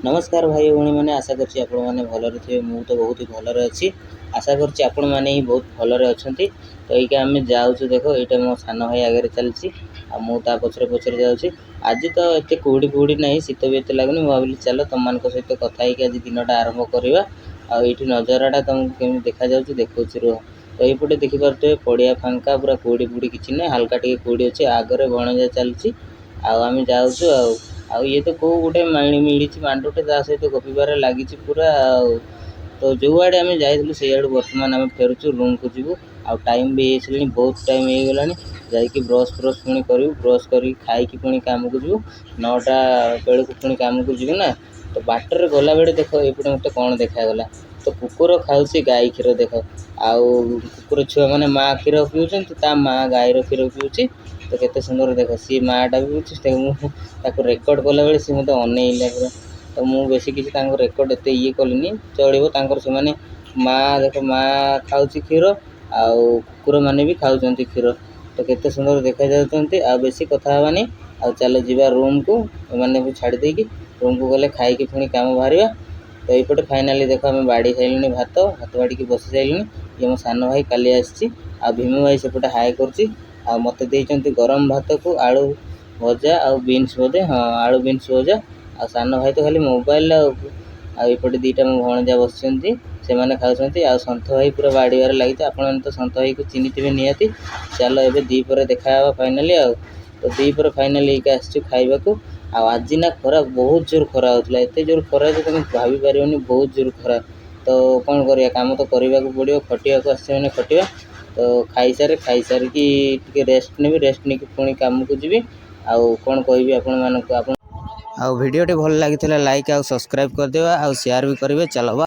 नमस्कार भाई भौणी मैंने आशा करछि आपण माने भलरे थे। मु तो बहुत ही भलरे अछि। आशा करछि आपण माने ही बहुत भलरे अछंती। तो एका आमे जाउछु देखो एटा मो सानो भाई आगे चलछि आ मु ता पछरे पछरे जाउछि। आज तो एते कुहुडी नाही शीत भी एते लागुनी। मु भाबिली चलो तममान सहित कथा ही आज दिनटा आरंभ करबा। आ एठी नजाराटा तुमको केमि देखा जाउछि देखौछि रो। तो एपटे देखि परते पड़िया फांका पूरा कुहुडी किछि नै हल्का टिके कुहुडी अछि आगरे बणजा चलछि। आ आमे जाउछु आ ये तो को गोटे माणी मिली मांडुटे ता सहित गपिबारे लागिछि पूरा। तो जो आड़े आमे जाइथिलु से आड़े वर्तमान आमे फेरुछु रूम को जिवु। आ टाइम भी हेसलिनी बहुत टाइम हे गलानी। जाई कि ब्रश पुणी करिवु ब्रश करी खाई कि पुणी काम को जिवु 9टा बेले को पुणी काम को जिवु ना। तो बाटर गला बेले देखो एपटे मते कोन देखा गला तो कुकुर खाउछि गाई खीर देखो। आउ कुकुर छुआ माने माँ खीर पिउछन ता माँ गाईर खीर पिउछि। तो केते सुंदर देखो सी माँटा भी पिउछि ताको रेकॉर्ड कला बेले सी मते अनेइला पूरा। तो मु बेसी किछि तांको रेकॉर्ड एते ये कलिनी चलिबो तांकर से माने माँ देखो माँ खाउछि खीर आउ कुकुर माने भी खाउछन्ति खीर। तो केते सुंदर देखा जाउछन्ति आ बेसी कथा हबानी आ चलो जिबा रूम को माने भी छाड़ी देकी रूम को गले खाई कि पुणी काम बाहरिबा। तो एपटे फाइनाली देखो आमे बाड़ी साइलुनी भात बाड़ी की बसी साइलुनी। ये मो सानो भाई काली आछि आ भीमू भाई सेपटे हाय करछि आ मते देइचन्ति गरम भात को आलू भजा आ बीन्स बोधे हाँ आलू बीन्स भजा आ सानो भाई तो खाली मोबाइल आ एपटे दीटा मो भणजा बसचन्ति से माने खाउछन्ति आ संत भाई पूरा बाड़ीबारे लागिते। आपण माने तो संत भाई को चिन्हिथिबे नियाती। चलो एबे दीपरे देखा हबा फाइनाली आ तो दीपरे फाइनाली एका आछू खाइबा को। आ आज ना खरा बहुत जोर खरा होतला एते जोर खरा जे तुम भाबी पारियोनी बहुत जोर खरा। तो कौन करिया काम तो करबा को पड़ियो खटिया को आछे माने खटिया। तो खाइसारे कि टिके रेस्ट नेबी रेस्ट नेकी पुणी काम को जिबी। आ कौन कहबी आपण मानको आपण आ वीडियो टे भल लागिथिला लाइक आ सब्सक्राइब कर देबा आ शेयर भी करिवे चलबा।